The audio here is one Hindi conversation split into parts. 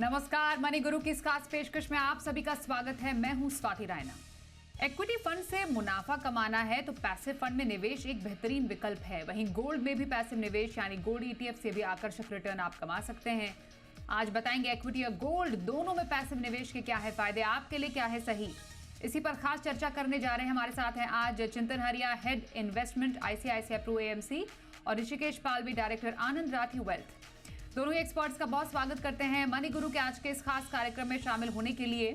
नमस्कार, मनी गुरु की इस खास पेशकश में आप सभी का स्वागत है। मैं हूं स्वाति रायना। इक्विटी फंड से मुनाफा कमाना है तो पैसिव फंड में निवेश एक बेहतरीन विकल्प है। वहीं गोल्ड में भी पैसिव निवेश यानी गोल्ड ईटीएफ से भी आकर्षक रिटर्न आप कमा सकते हैं। आज बताएंगे इक्विटी और गोल्ड दोनों में पैसिव निवेश के क्या है फायदे, आपके लिए क्या है सही। इसी पर खास चर्चा करने जा रहे हैं। हमारे साथ हैं आज Chintan Hariya, head investment ICICI Pru AMC, और ऋषिकेश पालवी, डायरेक्टर आनंद राठी वेल्थ। दोनों ही एक्सपर्ट्स का बहुत स्वागत करते हैं मनी गुरु के आज के इस खास कार्यक्रम में शामिल होने के लिए।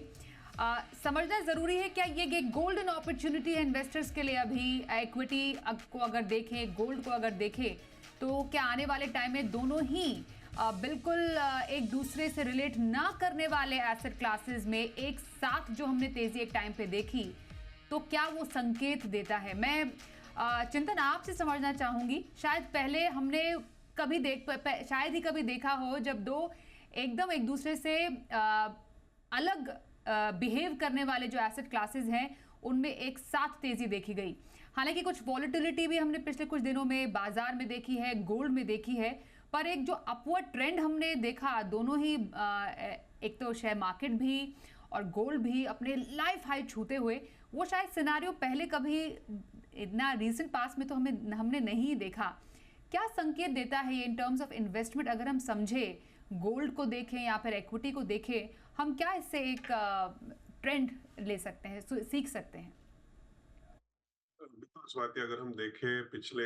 समझना जरूरी है क्या ये गोल्डन अपॉर्चुनिटी है इन्वेस्टर्स के लिए। अभी इक्विटी को अगर देखें, गोल्ड को अगर देखें, तो क्या आने वाले टाइम में दोनों ही बिल्कुल एक दूसरे से रिलेट ना करने वाले एसेट क्लासेस में एक साथ जो हमने तेजी एक टाइम पे देखी, तो क्या वो संकेत देता है? मैं चिंतन आपसे समझना चाहूंगी। शायद पहले हमने शायद ही कभी देखा हो जब दो एकदम एक दूसरे से अलग बिहेव करने वाले जो एसेट क्लासेस हैं उनमें एक साथ तेजी देखी गई। हालांकि कुछ वॉलेटिलिटी भी हमने पिछले कुछ दिनों में बाजार में देखी है, गोल्ड में देखी है, पर एक जो अपवर्ड ट्रेंड हमने देखा, दोनों ही एक तो शेयर मार्केट भी और गोल्ड भी अपने लाइफ हाई छूते हुए, वो शायद सिनारियो पहले कभी इतना रीसेंट पास में तो हमने नहीं देखा। क्या संकेत देता है ये इन टर्म्स ऑफ इन्वेस्टमेंट? अगर हम समझे, गोल्ड को देखें या फिर इक्विटी को देखें, हम क्या इससे एक ट्रेंड ले सकते हैं, सीख सकते हैं? बिल्कुल स्वाति, अगर हम देखें पिछले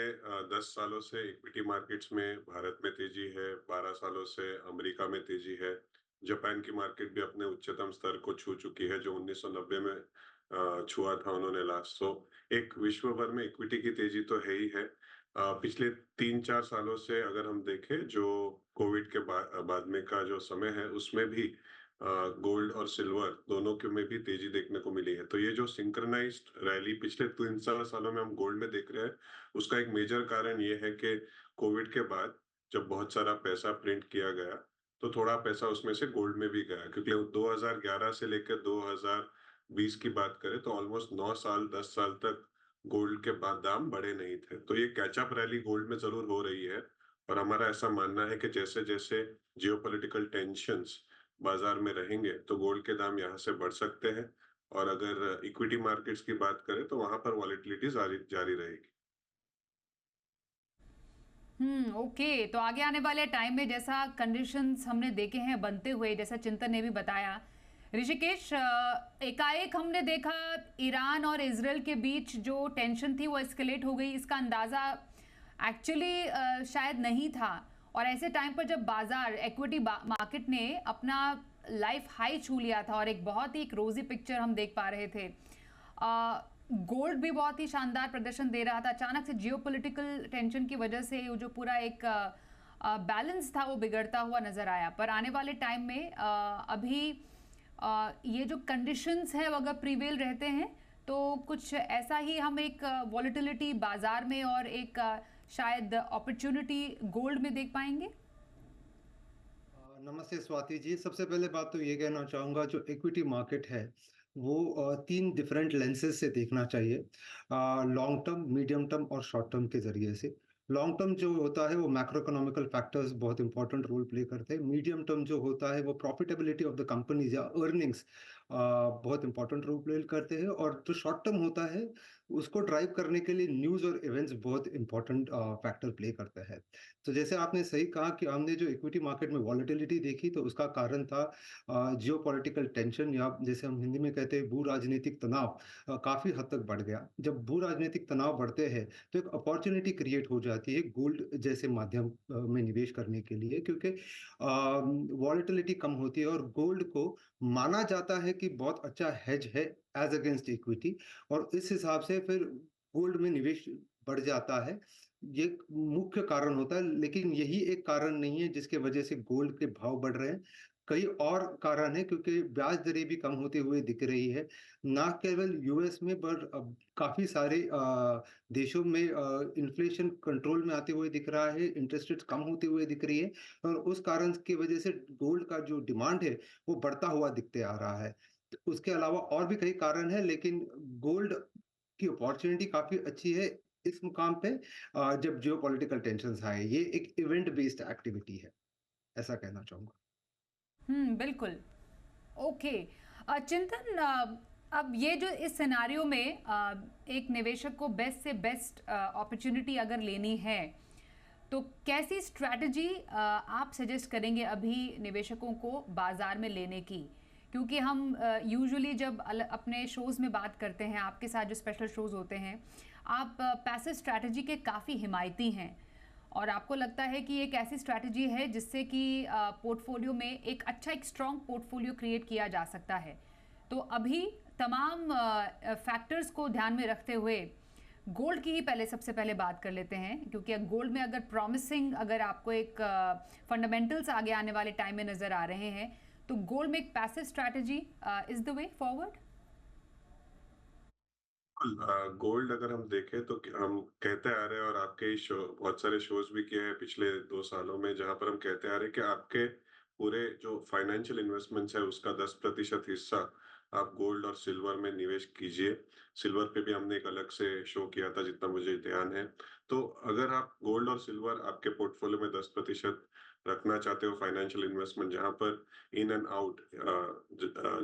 10 सालों से इक्विटी मार्केट्स में भारत में तेजी है, 12 सालों से अमेरिका में तेजी है। जापान की मार्केट भी अपने उच्चतम स्तर को छू चुकी है जो 1990 में छुआ था उन्होंने लास्ट। सो एक विश्व भर में इक्विटी की तेजी तो है ही है। पिछले 3-4 सालों से अगर हम देखें, जो कोविड के बाद में का जो समय है उसमें भी गोल्ड और सिल्वर दोनों के में भी तेजी देखने को मिली है। तो ये जो सिंक्रोनाइज्ड रैली पिछले 3-4 सालों में हम गोल्ड में देख रहे हैं, उसका एक मेजर कारण ये है कि कोविड के बाद जब बहुत सारा पैसा प्रिंट किया गया, तो थोड़ा पैसा उसमें से गोल्ड में भी गया। क्योंकि 2011 से लेकर 2020 की बात करें तो ऑलमोस्ट 9 साल 10 साल तक गोल्ड के बाद दाम बढ़े नहीं थे। तो ये कैचअप रैली गोल्ड में जरूर हो रही है। और हमारा ऐसा मानना है कि जैसे जैसे जियोपॉलिटिकल टेंशंस बाजार में रहेंगे तो गोल्ड के दाम यहाँ से बढ़ सकते हैं। और अगर इक्विटी मार्केट्स की बात करें तो वहां पर वॉलेटिलिटी जारी जारी रहेगी। ओके। तो आगे आने वाले टाइम में जैसा कंडीशंस हमने देखे हैं बनते हुए, जैसा चिंतन ने भी बताया, ऋषिकेश, एकाएक हमने देखा ईरान और इजराइल के बीच जो टेंशन थी वो एस्केलेट हो गई। इसका अंदाजा एक्चुअली शायद नहीं था। और ऐसे टाइम पर जब बाजार इक्विटी मार्केट ने अपना लाइफ हाई छू लिया था और एक बहुत ही एक रोजी पिक्चर हम देख पा रहे थे, गोल्ड भी बहुत ही शानदार प्रदर्शन दे रहा था। अचानक से जियोपॉलिटिकल टेंशन की वजह से जो पूरा एक बैलेंस था वो बिगड़ता हुआ नजर आया। पर आने वाले टाइम में अभी ये जो कंडीशंस है वो अगर प्रिवेल रहते हैं तो कुछ ऐसा ही हम एक वॉलेटिलिटी बाजार में और एक शायद अपॉर्चुनिटी गोल्ड में देख पाएंगे। नमस्ते स्वाति जी। सबसे पहले बात तो ये कहना चाहूँगा, जो इक्विटी मार्केट है वो 3 डिफरेंट लेंसेज से देखना चाहिए, लॉन्ग टर्म, मीडियम टर्म और शॉर्ट टर्म के ज़रिए से। लॉन्ग टर्म जो होता है वो मैक्रो इकोनॉमिकल फैक्टर्स बहुत इंपॉर्टेंट रोल प्ले करते हैं। मीडियम टर्म जो होता है वो प्रॉफिटेबिलिटी ऑफ द कंपनीज या अर्निंग्स बहुत इंपॉर्टेंट रोल प्ले करते हैं। और जो शॉर्ट टर्म होता है उसको ड्राइव करने के लिए न्यूज़ और इवेंट्स बहुत इंपॉर्टेंट फैक्टर प्ले करते हैं। तो जैसे आपने सही कहा कि हमने जो इक्विटी मार्केट में वॉलेटिलिटी देखी तो उसका कारण था जियोपॉलिटिकल टेंशन, या जैसे हम हिंदी में कहते हैं भू राजनीतिक तनाव काफ़ी हद तक बढ़ गया। जब भू राजनीतिक तनाव बढ़ते हैं तो एक अपॉर्चुनिटी क्रिएट हो जाती है गोल्ड जैसे माध्यम में निवेश करने के लिए, क्योंकि वॉलेटिलिटी कम होती है और गोल्ड को माना जाता है कि बहुत अच्छा हेज है एज अगेंस्ट इक्विटी, और इस हिसाब से फिर गोल्ड में निवेश बढ़ जाता है। ये एक मुख्य कारण होता है, लेकिन यही एक कारण नहीं है जिसके वजह से गोल्ड के भाव बढ़ रहे हैं। कई और कारण हैं, क्योंकि ब्याज दरें भी कम होते हुए दिख रही है, ना केवल यूएस में पर अब काफ़ी सारे देशों में इन्फ्लेशन कंट्रोल में आते हुए दिख रहा है, इंटरेस्ट रेट्स कम होते हुए दिख रही है, और उस कारण की वजह से गोल्ड का जो डिमांड है वो बढ़ता हुआ दिखते आ रहा है। तो उसके अलावा और भी कई कारण हैं, लेकिन गोल्ड की अपॉर्चुनिटी काफ़ी अच्छी है इस मुकाम पे जब जियोपॉलिटिकल टेंशंस आए। ये एक इवेंट बेस्ड एक्टिविटी है, ऐसा कहना चाहूँगा। बिल्कुल। ओके। चिंतन, अब ये जो इस सिनेरियो में एक निवेशक को बेस्ट से बेस्ट अपॉर्चुनिटी अगर लेनी है, तो कैसी स्ट्रैटेजी आप सजेस्ट करेंगे अभी निवेशकों को बाजार में लेने की? क्योंकि हम यूजुअली जब अपने शोज़ में बात करते हैं, आपके साथ जो स्पेशल शोज़ होते हैं, आप पैसिव स्ट्रैटेजी के काफ़ी हिमायती हैं और आपको लगता है कि एक ऐसी स्ट्रैटेजी है जिससे कि पोर्टफोलियो में एक अच्छा एक स्ट्रॉन्ग पोर्टफोलियो क्रिएट किया जा सकता है। तो अभी तमाम फैक्टर्स को ध्यान में रखते हुए गोल्ड की ही पहले सबसे पहले बात कर लेते हैं, क्योंकि गोल्ड में अगर प्रॉमिसिंग, अगर आपको एक फंडामेंटल्स आगे आने वाले टाइम में नज़र आ रहे हैं, तो गोल्ड में एक passive strategy is the way forward. Gold अगर हम देखें तो हम कहते आ रहे हैं, और आपके शो बहुत सारे शोज भी किए हैं पिछले 2 सालों में, जहां पर हम कहते आ रहे हैं कि आपके पूरे जो फाइनेंशियल इन्वेस्टमेंट्स है उसका 10% हिस्सा आप गोल्ड और सिल्वर में निवेश कीजिए। सिल्वर पे भी हमने एक अलग से शो किया था जितना मुझे ध्यान है। तो अगर आप गोल्ड और सिल्वर आपके पोर्टफोलियो में 10% रखना चाहते हो, फाइनेंशियल इन्वेस्टमेंट जहां पर इन एंड आउट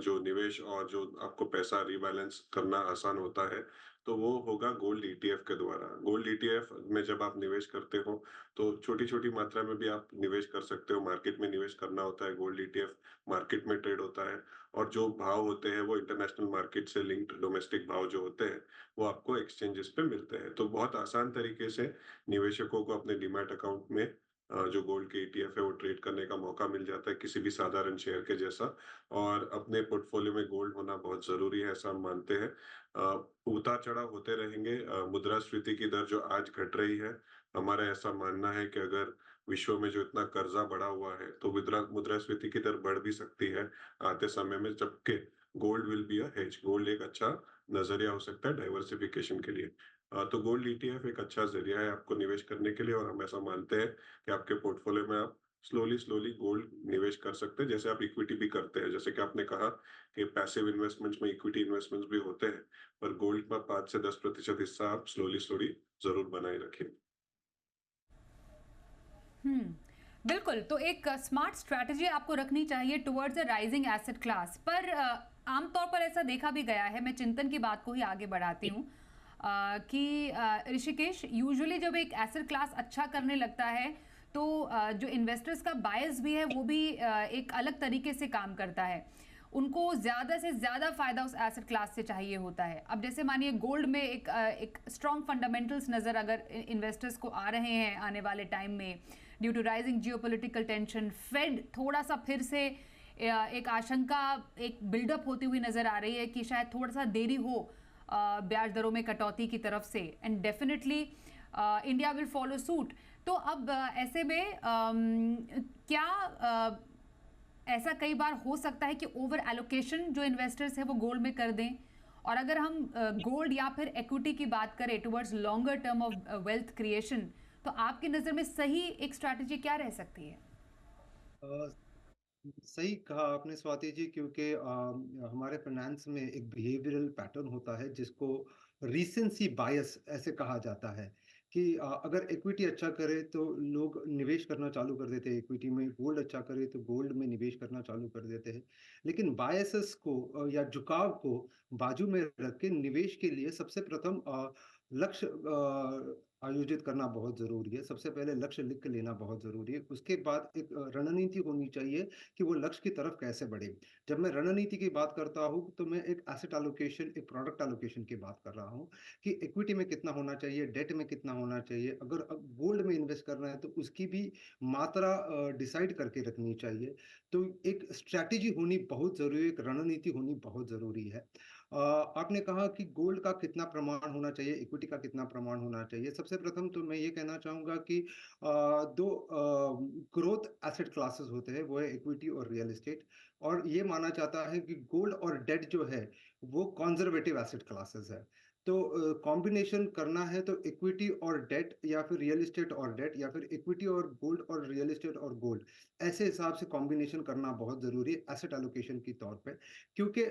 जो निवेश और जो आपको पैसा रिबैलेंस करना आसान होता है, तो वो होगा गोल्ड ईटीएफ के द्वारा। गोल्ड ईटीएफ में जब आप निवेश करते हो तो छोटी-छोटी मात्रा में भी आप निवेश कर सकते हो। मार्केट में निवेश करना होता है, गोल्ड ईटीएफ मार्केट में ट्रेड होता है, और जो भाव होते हैं वो इंटरनेशनल मार्केट से लिंक्ड डोमेस्टिक भाव जो होते हैं, वो आपको एक्सचेंजेस पे मिलते हैं। तो बहुत आसान तरीके से निवेशकों को अपने डीमैट अकाउंट में जो गोल्ड के ईटीएफ है वो ट्रेड करने का मौका मिल जाता है, किसी भी साधारण शेयर के जैसा। और अपने पोर्टफोलियो में गोल्ड होना बहुत ज़रूरी है, ऐसा हम मानते हैं। उतार-चढ़ाव होते रहेंगे। मुद्रास्फीति की दर जो आज घट रही है, हमारा ऐसा मानना है कि अगर विश्व में जो इतना कर्जा बढ़ा हुआ है, तो मुद्रास्फीति की दर बढ़ भी सकती है आते समय में, जबकि gold will be a hedge. Gold एक अच्छा नज़रिया हो सकता है डाइवर्सिफिकेशन के लिए। तो गोल्ड ईटीएफ एक अच्छा ज़रिया है आपको निवेश करने के लिए, और हम ऐसा मानते हैं कि आपके पोर्टफोलियो में आप स्लोली गोल्ड निवेश कर सकते हैं, जैसे आप इक्विटी भी करते हैं। जैसे कि आपने कहा कि पैसिव इन्वेस्टमेंट्स में इक्विटी इन्वेस्टमेंट्स भी होते हैं, पर गोल्ड का 5 से 10% हिस्सा आप स्लोली ज़रूर बनाए रखें। बिल्कुल। तो एक स्मार्ट स्ट्रैटेजी आपको रखनी चाहिए towards a rising asset class, पर आमतौर पर ऐसा देखा भी गया है, मैं चिंतन की बात को ही आगे बढ़ाती हूँ, कि ऋषिकेश, यूजुअली जब एक एसेट क्लास अच्छा करने लगता है तो जो इन्वेस्टर्स का बायस भी है वो भी एक अलग तरीके से काम करता है। उनको ज़्यादा से ज़्यादा फ़ायदा उस एसेट क्लास से चाहिए होता है। अब जैसे मानिए गोल्ड में एक स्ट्रॉन्ग फंडामेंटल्स नज़र अगर इन्वेस्टर्स को आ रहे हैं आने वाले टाइम में, due to rising geopolitical tension, Fed थोड़ा सा फिर से एक आशंका, एक बिल्डअप होती हुई नज़र आ रही है कि शायद थोड़ा सा देरी हो ब्याज दरों में कटौती की तरफ से, and definitely India will follow suit. तो अब ऐसे में क्या ऐसा कई बार हो सकता है कि ओवर एलोकेशन जो इन्वेस्टर्स है वो गोल्ड में कर दें? और अगर हम गोल्ड या फिर इक्विटी की बात करें towards longer term of wealth creation, तो आपकी नज़र में सही एक स्ट्रैटेजी क्या रह सकती है? अ, सही कहा आपने स्वाति जी, क्योंकि हमारे फाइनेंस में एक बिहेवियरल पैटर्न होता है जिसको रीसेंसी बायस ऐसे कहा जाता है कि अगर इक्विटी अच्छा करे तो लोग निवेश करना चालू कर देते हैं इक्विटी में, गोल्ड अच्छा करे तो गोल्ड में निवेश करना चालू कर देते हैं। लेकिन बायसेस को या झुकाव को बाजू में रख के निवेश के लिए सबसे प्रथम लक्ष्य आयोजित करना बहुत ज़रूरी है। सबसे पहले लक्ष्य लिख के लेना बहुत ज़रूरी है। उसके बाद एक रणनीति होनी चाहिए कि वो लक्ष्य की तरफ कैसे बढ़े। जब मैं रणनीति की बात करता हूँ, तो मैं एक एसेट एलोकेशन, एक प्रोडक्ट एलोकेशन की बात कर रहा हूँ कि इक्विटी में कितना होना चाहिए, डेट में कितना होना चाहिए। अगर अब गोल्ड में इन्वेस्ट करना है, तो उसकी भी मात्रा डिसाइड करके रखनी चाहिए। तो एक स्ट्रैटेजी होनी बहुत ज़रूरी है, एक रणनीति होनी बहुत ज़रूरी है। आपने कहा कि गोल्ड का कितना प्रमाण होना चाहिए, इक्विटी का कितना प्रमाण होना चाहिए। सबसे प्रथम तो मैं ये कहना चाहूँगा कि 2 ग्रोथ एसेट क्लासेस होते हैं, वो है इक्विटी और रियल एस्टेट। और ये माना जाता है कि गोल्ड और डेट जो है, वो कंज़र्वेटिव एसेट क्लासेस है। तो कॉम्बिनेशन करना है तो इक्विटी और डेट, या फिर रियल एस्टेट और डेट, या फिर इक्विटी और गोल्ड और रियल एस्टेट और गोल्ड, ऐसे हिसाब से कॉम्बिनेशन करना बहुत ज़रूरी है एसेट एलोकेशन के तौर पे। क्योंकि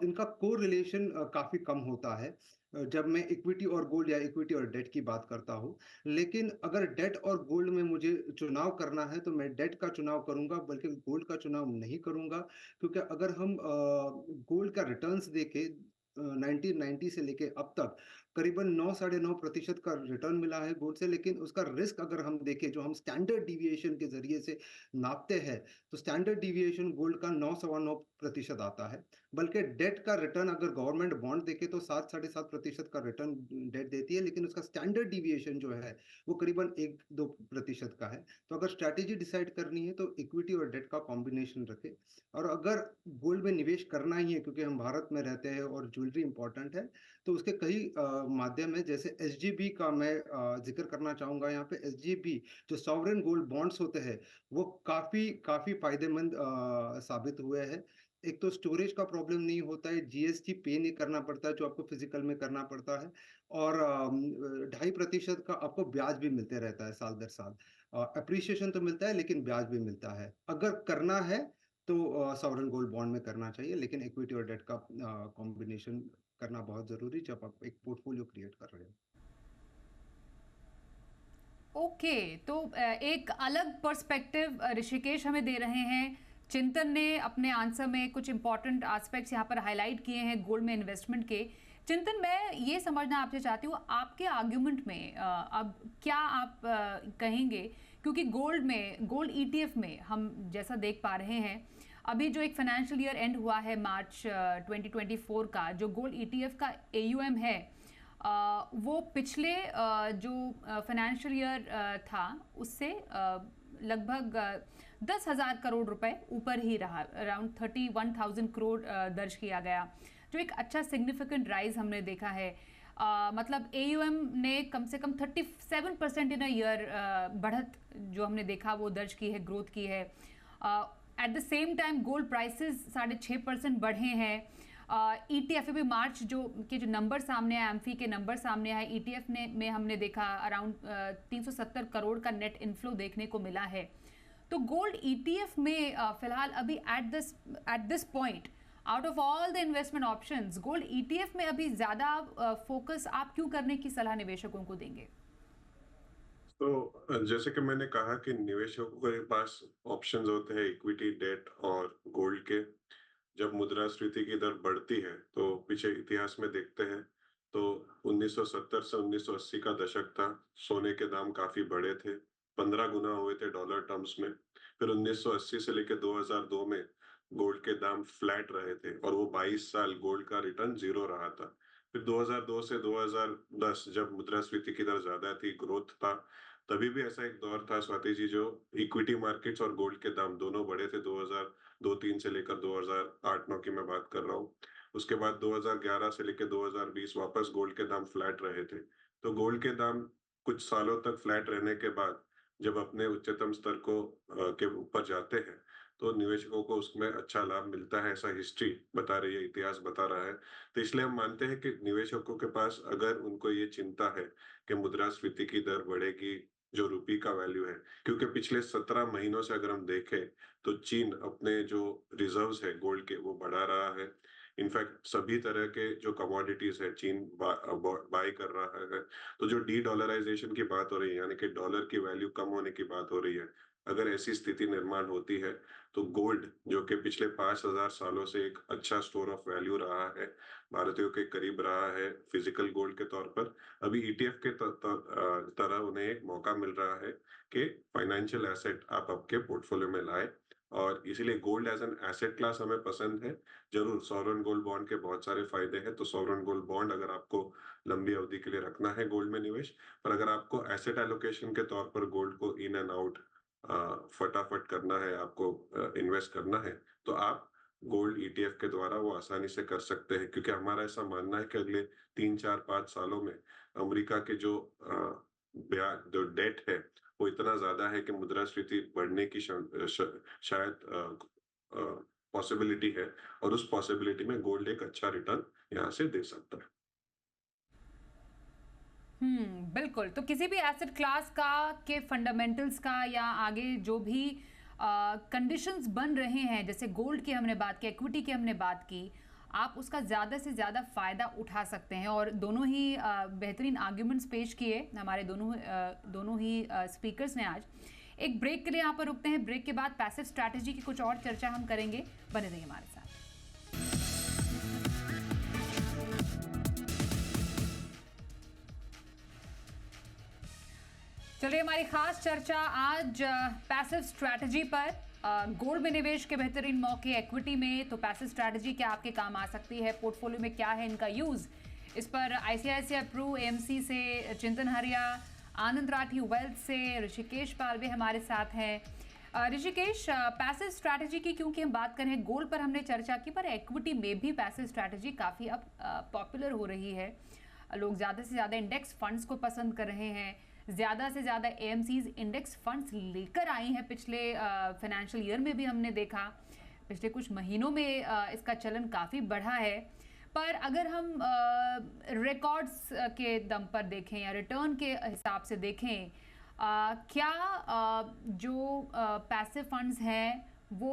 इनका कोरिलेशन काफ़ी कम होता है। जब मैं इक्विटी और गोल्ड या इक्विटी और डेट की बात करता हूँ। लेकिन अगर डेट और गोल्ड में मुझे चुनाव करना है, तो मैं डेट का चुनाव करूँगा, बल्कि गोल्ड का चुनाव नहीं करूँगा। क्योंकि अगर हम गोल्ड का रिटर्न्स देखें, 1990 से लेके अब तक करीबन 9 साढ़े 9% का रिटर्न मिला है गोल्ड से। लेकिन उसका रिस्क अगर हम देखें, जो हम स्टैंडर्ड डिविएशन के ज़रिए से नापते हैं, तो स्टैंडर्ड डिविएशन गोल्ड का 9 सवा 9% आता है। बल्कि डेट का रिटर्न अगर गवर्नमेंट बॉन्ड देखे तो 7 साढ़े 7% का रिटर्न डेट देती है, लेकिन उसका स्टैंडर्ड डिविएशन जो है वो करीबन 1-2% का है। तो अगर स्ट्रैटेजी डिसाइड करनी है तो इक्विटी और डेट का कॉम्बिनेशन रखें। और अगर गोल्ड में निवेश करना ही है, क्योंकि हम भारत में रहते हैं और ज्वेलरी इंपॉर्टेंट है, तो उसके कई माध्यम है। जैसे एसजीबी का मैं जिक्र करना चाहूंगा यहाँ पे। एसजीबी जो सॉवरेन गोल्ड बॉन्ड्स होते हैं, वो काफी काफी फायदेमंद साबित हुए हैं। एक तो स्टोरेज का प्रॉब्लम नहीं होता है, जीएसटी पे नहीं करना पड़ता है जो आपको फिजिकल में करना पड़ता है, और 2.5% का आपको ब्याज भी मिलते रहता है साल दर साल। अप्रिसिएशन तो मिलता है, लेकिन ब्याज भी मिलता है। अगर करना है तो सॉवरेन गोल्ड बॉन्ड में करना चाहिए, लेकिन इक्विटी और डेट का कॉम्बिनेशन करना बहुत जरूरी जब आप एक पोर्टफोलियो क्रिएट कर रहे हो। ओके, तो एक अलग पर्सपेक्टिव ऋषिकेश हमें दे रहे हैं। चिंतन ने अपने आंसर में कुछ इंपॉर्टेंट एस्पेक्ट्स यहाँ पर हाईलाइट किए हैं गोल्ड में इन्वेस्टमेंट के। चिंतन, मैं ये समझना आपसे चाहती हूँ, आपके आर्ग्यूमेंट में अब क्या आप कहेंगे, क्योंकि गोल्ड ईटीएफ में हम जैसा देख पा रहे हैं, अभी जो एक फाइनेंशियल ईयर एंड हुआ है मार्च 2024 का, जो गोल्ड ईटीएफ का एयूएम है वो पिछले जो फाइनेंशियल ईयर था उससे लगभग 10,000 करोड़ रुपए ऊपर ही रहा। अराउंड 31,000 करोड़ दर्ज किया गया, जो एक अच्छा सिग्निफिकेंट राइज हमने देखा है। मतलब एयूएम ने कम से कम 37% इन अ ईयर बढ़त जो हमने देखा वो दर्ज की है, ग्रोथ की है। At the same time gold prices 6.5% बढ़े हैं। ईटीएफ भी मार्च जो नंबर सामने आए, एम्फी के नंबर सामने आए, ईटीएफ में हमने देखा अराउंड 370 करोड़ का नेट इनफ्लो देखने को मिला है। तो गोल्ड ईटीएफ में फिलहाल अभी at this point, out of all the investment options, gold ETF में अभी ज्यादा फोकस आप क्यों करने की सलाह निवेशकों को देंगे? तो जैसे कि मैंने कहा कि निवेशकों के पास ऑप्शंस होते हैं इक्विटी, डेट और गोल्ड के। जब मुद्रास्फीति की दर बढ़ती है तो पीछे इतिहास में देखते हैं तो 1970 से 1980 का दशक था। सोने के दाम काफी बढ़े थे, 15 गुना हुए थे डॉलर टर्म्स में। फिर 1980 से लेकर 2002 में गोल्ड के दाम फ्लैट रहे थे और वो 22 साल गोल्ड का रिटर्न जीरो रहा था। फिर 2002 से 2010 जब मुद्रास्फीति की दर ज्यादा थी, ग्रोथ था, तभी भी ऐसा एक दौर था स्वाति जी, जो इक्विटी मार्केट्स और गोल्ड के दाम दोनों बढ़े थे। 2002-3 से लेकर 2008-9 की मैं बात कर रहा हूँ। उसके बाद 2011 से लेकर 2020 वापस गोल्ड के दाम फ्लैट रहे थे। तो गोल्ड के दाम कुछ सालों तक फ्लैट रहने के बाद जब अपने उच्चतम स्तर को के ऊपर जाते हैं तो निवेशकों को उसमें अच्छा लाभ मिलता है, ऐसा हिस्ट्री बता रही है, इतिहास बता रहा है। तो इसलिए हम मानते हैं कि निवेशकों के पास अगर उनको ये चिंता है कि मुद्रास्फीति की दर बढ़ेगी, जो रुपये का वैल्यू है, क्योंकि पिछले 17 महीनों से अगर हम देखें तो चीन अपने जो रिजर्व्स है गोल्ड के वो बढ़ा रहा है। इनफैक्ट सभी तरह के जो कमोडिटीज है चीन बाय कर रहा है। तो जो डी डॉलराइजेशन की बात हो रही है, यानी कि डॉलर की वैल्यू कम होने की बात हो रही है, अगर ऐसी स्थिति निर्माण होती है तो गोल्ड, जो कि पिछले 5,000 सालों से एक अच्छा स्टोर ऑफ वैल्यू रहा है, भारतीयों के करीब रहा है फिजिकल गोल्ड के तौर पर, अभी ईटीएफ के तरह उन्हें एक मौका मिल रहा है कि फाइनेंशियल एसेट आप आपके पोर्टफोलियो में लाए। और इसीलिए gold as an asset class हमें पसंद है। जरूर सॉवरेन गोल्ड बॉन्ड के बहुत सारे फायदे हैं, तो सॉवरेन गोल्ड बॉन्ड अगर आपको लंबी अवधि के लिए रखना है गोल्ड में निवेश, पर अगर आपको एसेट एलोकेशन के तौर पर गोल्ड को इन एंड आउट फटाफट करना है, आपको इन्वेस्ट करना है, तो आप गोल्ड ईटीएफ के द्वारा वो आसानी से कर सकते हैं। क्योंकि हमारा ऐसा मानना है कि अगले 3 4 5 सालों में अमेरिका के जो ब्याज जो डेट है वो इतना ज्यादा है कि मुद्रास्फीति बढ़ने की शायद पॉसिबिलिटी है, और उस पॉसिबिलिटी में गोल्ड एक अच्छा रिटर्न यहाँ से दे सकता है। बिल्कुल। तो किसी भी एसेट क्लास का के फंडामेंटल्स का या आगे जो भी कंडीशंस बन रहे हैं, जैसे गोल्ड की हमने बात की, इक्विटी की हमने बात की, आप उसका ज़्यादा से ज़्यादा फ़ायदा उठा सकते हैं। और दोनों ही बेहतरीन आर्ग्यूमेंट्स पेश किए हमारे दोनों ही स्पीकर्स ने आज। एक ब्रेक के लिए यहाँ पर रुकते हैं। ब्रेक के बाद पैसिव स्ट्रैटेजी की कुछ और चर्चा हम करेंगे। बने रहिए हमारे साथ। चलिए, हमारी खास चर्चा आज पैसिव स्ट्रैटेजी पर। गोल्ड में निवेश के बेहतरीन मौके इक्विटी में, तो पैसिव स्ट्रैटेजी क्या आपके काम आ सकती है, पोर्टफोलियो में क्या है इनका यूज, इस पर आईसीआईसीआई प्रू एएमसी से चिंतन हरिया, आनंद राठी वेल्थ से ऋषिकेश पालवे हमारे साथ हैं। ऋषिकेश, पैसिव स्ट्रैटेजी की क्योंकि हम बात करें, गोल्ड पर हमने चर्चा की, पर इक्विटी में भी पैसिव स्ट्रैटेजी काफ़ी अब पॉपुलर हो रही है। लोग ज़्यादा से ज़्यादा इंडेक्स फंड्स को पसंद कर रहे हैं। ज़्यादा से ज़्यादा एएमसीज इंडेक्स फंड्स लेकर आई हैं। पिछले फाइनेंशियल ईयर में भी हमने देखा, पिछले कुछ महीनों में इसका चलन काफ़ी बढ़ा है। पर अगर हम रिकॉर्ड्स के दम पर देखें या रिटर्न के हिसाब से देखें, क्या जो पैसिव फंड्स हैं वो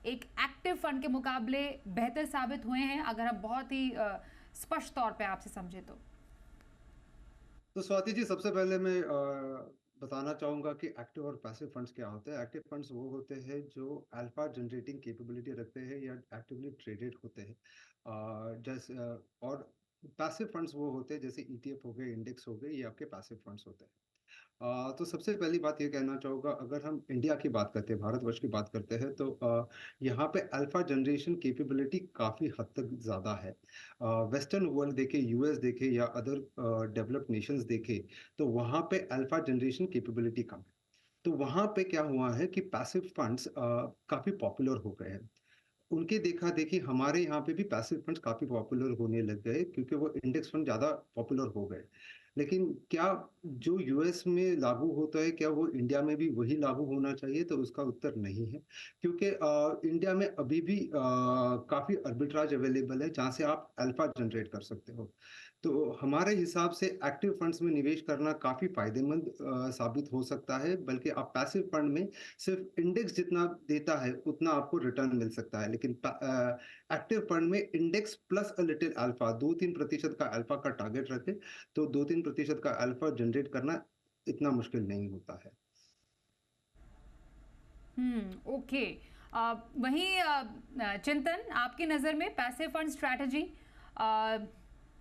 एक एक्टिव फंड के मुकाबले बेहतर साबित हुए हैं, अगर हम बहुत ही स्पष्ट तौर पे आपसे समझे तो स्वाति जी, सबसे पहले मैं बताना चाहूँगा कि एक्टिव और पैसिव फंड्स क्या होते हैं। एक्टिव फंड्स वो होते हैं जो अल्फा जनरेटिंग कैपेबिलिटी रखते हैं या एक्टिवली ट्रेडेड होते हैं। और पैसिव फंड्स वो होते हैं जैसे ईटीएफ हो गए, इंडेक्स हो गए, ये आपके पैसिव फंड्स होते हैं। तो सबसे पहली बात ये कहना चाहूँगा, अगर हम इंडिया की बात करते हैं, भारतवर्ष की बात करते हैं, तो यहाँ पे अल्फा जनरेशन कैपेबिलिटी काफ़ी हद तक ज़्यादा है। वेस्टर्न वर्ल्ड देखें, यूएस देखें या अदर डेवलप्ड नेशंस देखें, तो वहाँ पे अल्फा जनरेशन कैपेबिलिटी कम है। तो वहाँ पे क्या हुआ है कि पैसिव फंड्स काफ़ी पॉपुलर हो गए हैं। उनके देखा-देखी हमारे यहाँ पे भी पैसिव फंड्स काफ़ी पॉपुलर होने लग गए, क्योंकि वो इंडेक्स फंड ज़्यादा पॉपुलर हो गए। लेकिन क्या जो यूएस में लागू होता है, क्या वो इंडिया में भी वही लागू होना चाहिए? तो उसका उत्तर नहीं है, क्योंकि इंडिया में अभी भी काफ़ी आर्बिट्राज अवेलेबल है, जहाँ से आप अल्फा जनरेट कर सकते हो। तो हमारे हिसाब से एक्टिव फंड्स में निवेश करना काफ़ी फ़ायदेमंद साबित हो सकता है, बल्कि आप पैसिव फंड में सिर्फ इंडेक्स जितना देता है, उतना आपको रिटर्न मिल सकता है। लेकिन एक्टिव फंड में index plus a little alpha 2-3% का अल्फा का टारगेट रखें, तो 2-3% का अल्फा जनरेट करना इतना मुश्किल नहीं होता है। ओके। वहीं चिंतन, आपकी नज़र में पैसिव फंड स्ट्रैटेजी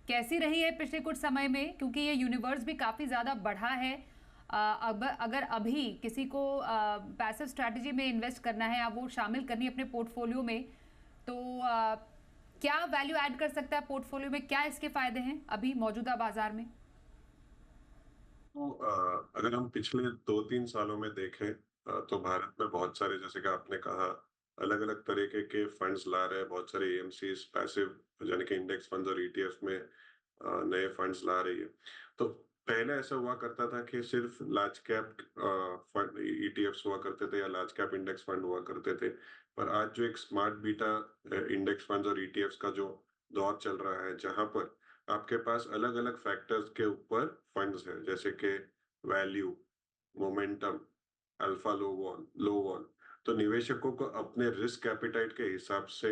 कैसी रही है पिछले कुछ समय में, क्योंकि ये यूनिवर्स भी काफ़ी ज़्यादा बढ़ा है। अब अगर अभी किसी को पैसिव स्ट्रैटेजी में इन्वेस्ट करना है या वो शामिल करनी है अपने पोर्टफोलियो में, तो क्या वैल्यू ऐड कर सकता है पोर्टफोलियो में, क्या इसके फ़ायदे हैं अभी मौजूदा बाजार में? तो अगर हम पिछले 2-3 सालों में देखें, तो भारत में बहुत सारे, जैसे कि आपने कहा, अलग-अलग तरीके के फंड्स ला रहे हैं। बहुत सारे एएमसीज पैसिव यानी कि इंडेक्स फंड्स और ईटीएफ में नए फंड्स ला रही है। तो पहले ऐसा हुआ करता था कि सिर्फ लार्ज कैप फंड ईटीएफ्स हुआ करते थे या लार्ज कैप इंडेक्स फंड हुआ करते थे। पर आज जो एक स्मार्ट बीटा इंडेक्स फंड्स और ईटीएफ्स का जो दौर चल रहा है, जहां पर आपके पास अलग-अलग फैक्टर्स के ऊपर फंड्स हैं, जैसे कि वैल्यू, मोमेंटम, अल्फा लो वॉल। तो निवेशकों को अपने रिस्क एपेटाइट के हिसाब से,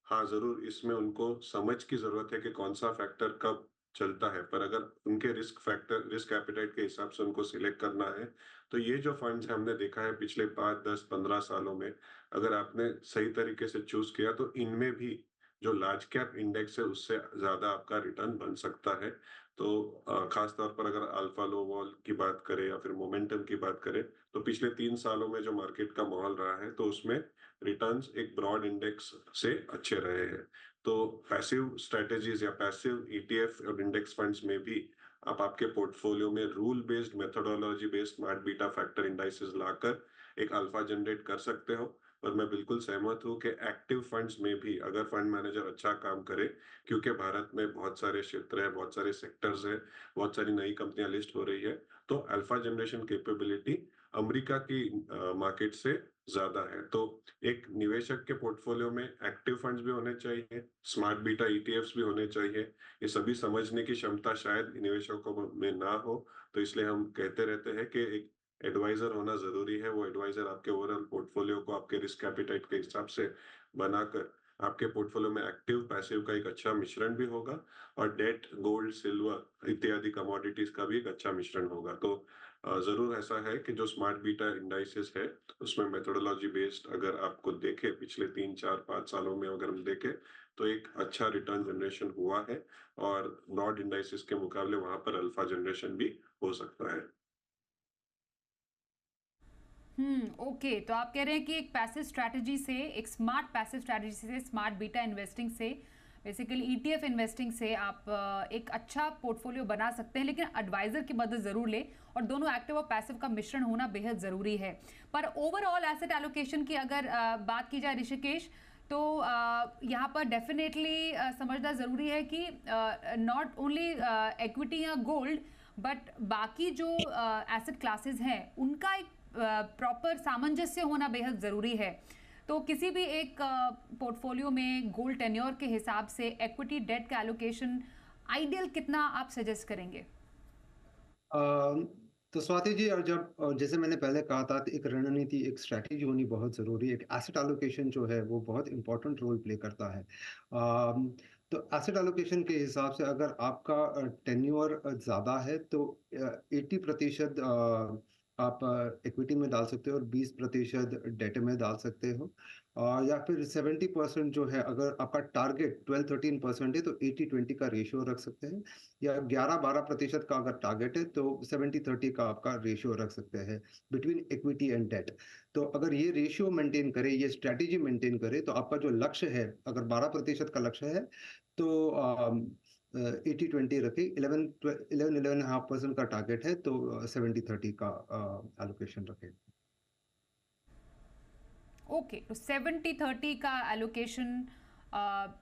हाँ, ज़रूर इसमें उनको समझ की ज़रूरत है कि कौन-सा फैक्टर कब चलता है, पर अगर उनके रिस्क एपेटाइट के हिसाब से उनको सिलेक्ट करना है, तो ये जो फंड्स हमने देखा है पिछले 5, 10, 15 सालों में, अगर आपने सही तरीके से चूज़ किया, तो इनमें भी जो लार्ज कैप इंडेक्स है, उससे ज़्यादा आपका रिटर्न बन सकता है। तो ख़ास तौर पर अगर अल्फा लो वॉल की बात करें या फिर मोमेंटम की बात करें, तो पिछले 3 सालों में जो मार्केट का माहौल रहा है, तो उसमें रिटर्न्स एक ब्रॉड इंडेक्स से अच्छे रहे हैं। तो पैसिव स्ट्रेटजीज या पैसिव ईटीएफ और इंडेक्स फंड्स में भी आप आपके पोर्टफोलियो में rule based, methodology based smart beta factor indices लाकर एक अल्फा जनरेट कर सकते हो। और मैं बिल्कुल सहमत हूँ कि एक्टिव फंड्स में भी अगर फंड मैनेजर अच्छा काम करे, क्योंकि भारत में बहुत सारे क्षेत्र है, बहुत सारे सेक्टर्स है, बहुत सारी नई कंपनियां लिस्ट हो रही है, तो अल्फा जनरेशन कैपेबिलिटी अमेरिका की मार्केट से ज्यादा है। तो एक निवेशक के पोर्टफोलियो में एक्टिव फंड्स भी होने चाहिए, स्मार्ट बीटा ईटीएफ्स भी होने चाहिए। ये सभी समझने की क्षमता शायद निवेशकों में ना हो, तो इसलिए हम कहते रहते हैं कि एक एडवाइजर होना ज़रूरी है। वो एडवाइजर आपके ओवरऑल पोर्टफोलियो को आपके रिस्क एपेटाइट के हिसाब से बनाकर आपके पोर्टफोलियो में एक्टिव पैसिव का एक अच्छा मिश्रण भी होगा और डेट, गोल्ड, सिल्वर इत्यादि कमोडिटीज का भी एक अच्छा मिश्रण होगा। तो जरूर ऐसा है कि जो स्मार्ट बीटा इंडाइसेस है उसमें मेथोडोलॉजी बेस्ड अगर आपको देखे पिछले 3, 4, 5 सालों में अगर हम देखें तो एक अच्छा रिटर्न जनरेशन हुआ है और ब्रॉड इंडाइसेस के मुकाबले वहां पर अल्फा जनरेशन भी हो सकता है। ओके, तो आप कह रहे हैं कि एक पैसिव स्ट्रैटेजी से, एक स्मार्ट पैसिव स्ट्रैटेजी से, स्मार्ट बीटा इन्वेस्टिंग से, बेसिकली ईटीएफ इन्वेस्टिंग से आप एक अच्छा पोर्टफोलियो बना सकते हैं, लेकिन एडवाइजर की मदद जरूर ले और दोनों एक्टिव और पैसिव का मिश्रण होना बेहद जरूरी है। पर ओवरऑल एसेट एलोकेशन की अगर बात की जाए ऋषिकेश, तो यहाँ पर डेफिनेटली समझना ज़रूरी है कि नॉट ओनली इक्विटी या गोल्ड, बट बाकी जो एसेट क्लासेस हैं उनका एक प्रॉपर सामंजस्य होना बेहद ज़रूरी है। तो किसी भी एक पोर्टफोलियो में गोल्ड टेन्योर के हिसाब से इक्विटी डेट का एलोकेशन आइडियल कितना आप सजेस्ट करेंगे? तो स्वाति जी, और जब जैसे मैंने पहले कहा था कि एक रणनीति, एक स्ट्रैटेजी होनी बहुत ज़रूरी है। एक एसेट एलोकेशन जो है वो बहुत इम्पोर्टेंट रोल प्ले करता है। तो एसेट एलोकेशन के हिसाब से अगर आपका टेन्योर ज़्यादा है तो 80% आप इक्विटी में डाल सकते हो और 20% डेट में डाल सकते हो। या फिर 70% जो है, अगर आपका टारगेट 12-13% है तो 80-20 का रेशियो रख सकते हैं। या 11-12% का अगर टारगेट है तो 70-30 का आपका रेशियो रख सकते हैं बिटवीन इक्विटी एंड डेट। तो अगर ये रेशियो मेंटेन करे, ये स्ट्रैटेजी मेंटेन करे, तो आपका जो लक्ष्य है, अगर 12% का लक्ष्य है तो 80-20 रखें। 11-11.5% का टारगेट है तो 70-30 का एलोकेशन रखें। ओके, तो 70-30 का एलोकेशन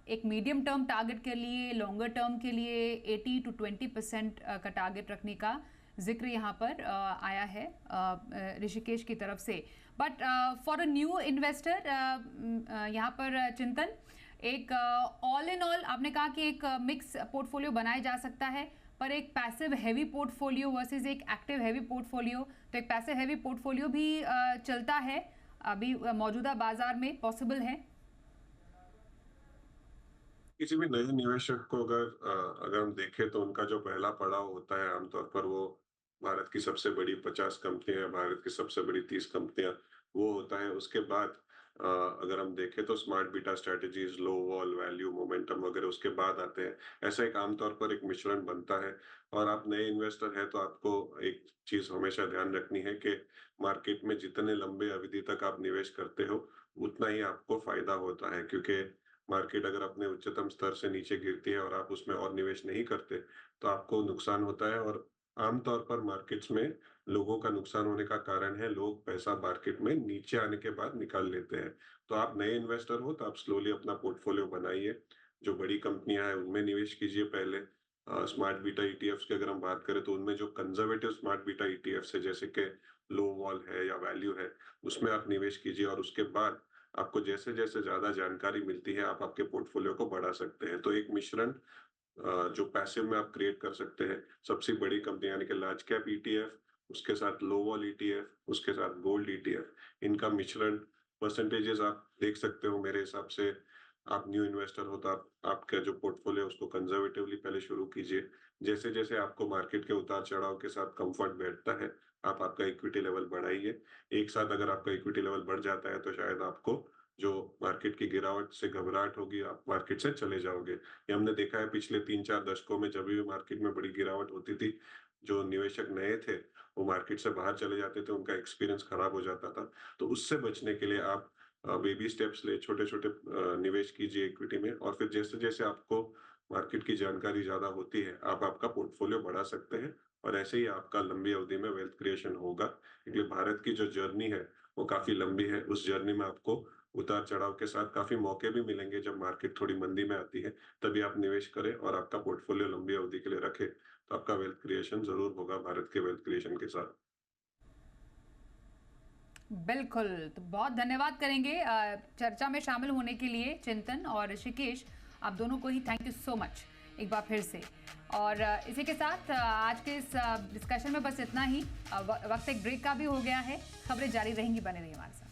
एक मीडियम टर्म टारगेट के लिए, लॉन्गर टर्म के लिए 80-20% का टारगेट रखने का जिक्र यहाँ पर आया है ऋषिकेश की तरफ से। But for a new investor यहाँ पर चिंतन, एक ऑल इन ऑल आपने कहा कि एक मिक्स पोर्टफोलियो बनाया जा सकता है, पर एक पैसिव हैवी पोर्टफोलियो वर्सेस एक एक्टिव हैवी पोर्टफोलियो, तो एक पैसिव हैवी पोर्टफोलियो भी चलता है अभी मौजूदा बाजार में, पॉसिबल है? किसी भी नए निवेशक को अगर हम देखें तो उनका जो पहला पड़ाव होता है आमतौर पर वो भारत की सबसे बड़ी 50 कंपनियां, भारत की सबसे बड़ी 30 कंपनियां, वो होता है। उसके बाद अगर हम देखें तो स्मार्ट बीटा स्ट्रेटजीज, लो वॉल, वैल्यू, मोमेंटम वगैरह उसके बाद आते हैं। ऐसा एक आमतौर पर एक मिश्रण बनता है। और आप नए इन्वेस्टर हैं तो आपको एक चीज हमेशा ध्यान रखनी है कि मार्केट में जितने लंबे अवधि तक आप निवेश करते हो उतना ही आपको फायदा होता है, क्योंकि मार्केट अगर अपने उच्चतम स्तर से नीचे गिरती है और आप उसमें और निवेश नहीं करते तो आपको नुकसान होता है। और आमतौर पर मार्केट्स में लोगों का नुकसान होने का कारण है लोग पैसा मार्केट में नीचे आने के बाद निकाल लेते हैं। तो आप नए इन्वेस्टर हो तो आप स्लोली अपना पोर्टफोलियो बनाइए, जो बड़ी कंपनियां हैं उनमें निवेश कीजिए पहले। स्मार्ट बीटा ईटीएफ्स की अगर हम बात करें तो उनमें जो कंजर्वेटिव स्मार्ट बीटा ईटीएफ्स है जैसे कि लो वॉल है या वैल्यू है, उसमें आप निवेश कीजिए और उसके बाद आपको जैसे-जैसे ज़्यादा जानकारी मिलती है, आप आपके पोर्टफोलियो को बढ़ा सकते हैं। तो एक मिश्रण जो पैसिव में आप क्रिएट कर सकते हैं, सबसे बड़ी कंपनी यानी कि लार्ज कैप ईटीएफ, उसके साथ लो वॉल ईटीएफ, उसके साथ गोल्ड ईटीएफ, इनका मिश्रण परसेंटेजेस आप देख सकते हो। मेरे हिसाब से आप न्यू इन्वेस्टर हो तो आप आपका जो पोर्टफोलियो है उसको कंजर्वेटिवली पहले शुरू कीजिए। जैसे-जैसे आपको मार्केट के उतार-चढ़ाव के साथ कम्फर्ट बैठता है, आप आपका इक्विटी लेवल बढ़ाइए। एक साथ अगर आपका इक्विटी लेवल बढ़ जाता है तो शायद आपको जो मार्केट की गिरावट से घबराहट होगी, आप मार्केट से चले जाओगे। ये हमने देखा है पिछले 3-4 दशकों में, जब भी मार्केट में बड़ी गिरावट होती थी, जो निवेशक नए थे, वो मार्केट से बाहर चले जाते थे, उनका एक्सपीरियंस खराब हो जाता था। तो उससे बचने के लिए आप बेबी स्टेप्स ले छोटे-छोटे निवेश कीजिए इक्विटी में और फिर जैसे-जैसे आपको मार्केट की जानकारी ज़्यादा होती है, आप आपका पोर्टफोलियो बढ़ा सकते हैं और ऐसे ही आपका लंबी अवधि में वेल्थ क्रिएशन होगा। क्योंकि भारत की जो जर्नी है, वो काफ़ी लंबी है। उस जर्नी में आपको उतार-चढ़ाव के साथ काफ़ी मौके भी मिलेंगे। जब मार्केट थोड़ी मंदी में आती है, तभी आप निवेश करें और आपका पोर्टफोलियो लंबी अवधि के लिए रखें, तो आपका वेल्थ क्रिएशन ज़रूर होगा भारत के वेल्थ क्रिएशन के साथ। बिल्कुल, तो बहुत धन्यवाद करेंगे चर्चा में शामिल होने के लिए चिंतन और ऋषिकेश, आप दोनों को ही थैंक यू सो मच एक बार फिर से। और इसी के साथ आज के इस डिस्कशन में बस इतना ही। वक्त एक ब्रेक का भी हो गया है, खबरें जारी रहेंगी, बने रहिए हमारे साथ।